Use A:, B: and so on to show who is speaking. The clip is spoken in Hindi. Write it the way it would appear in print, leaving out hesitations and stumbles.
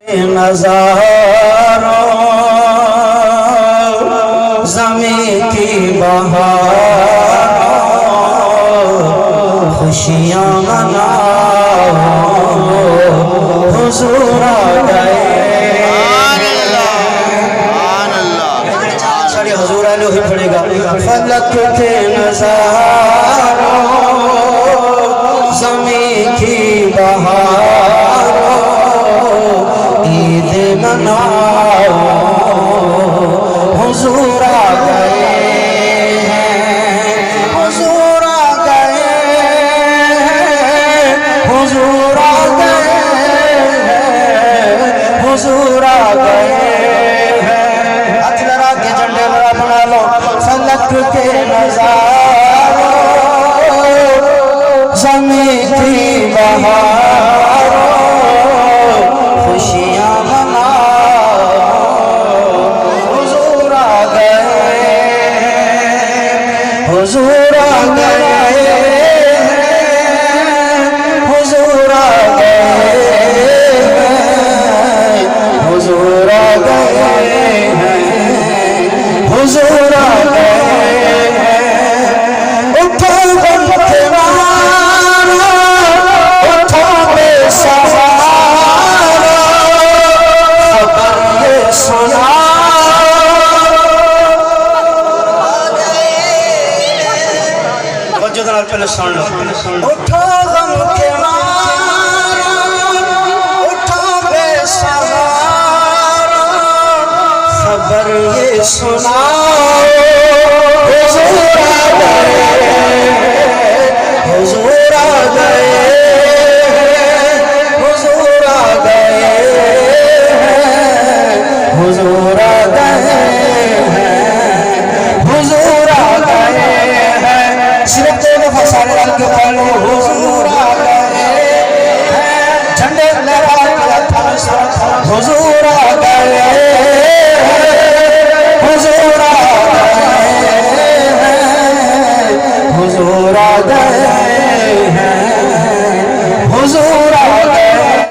A: नज़ारों ज़मीं की बहारों खुशियाँ मनाओ हुजूर आ गए। सारे हुजूर आले ही पड़ेगा। फलक के नज़ारों ज़मीं की बहारों ईद मनाओ हुजूर आ गए हैं, हुजूर आ गए हैं, हुजूर आ गए हैं, हुजूर आ गए हैं। हाथ लगा के झंडे लगा बना लो। फलक के नज़ारों ज़मीं की बहारों खुशियाँ मनाओ हुजूर आ गए हैं, हुजूर आ गए हैं, हुजूर आ गए हैं, हुजूर आ गए हैं, हुजूर आ गए हैं। उठो गम के मारो, उठो बेसहारा, खबर ये सुनाओ। पहले सुन लो। उठो गम के मारो, उठो बेसहारा, खबर ये सुनाओ। हुजूर आ गए, हुजूर आ गए, हुजूर आ गए, हुजूर आ गए हैं, हुजूर आ गए हैं। सिर्फ दो दफा सारे रल के पढ़ लो। हुजूर आ गए हैं, झंडे लहरा के हुजूर आ गए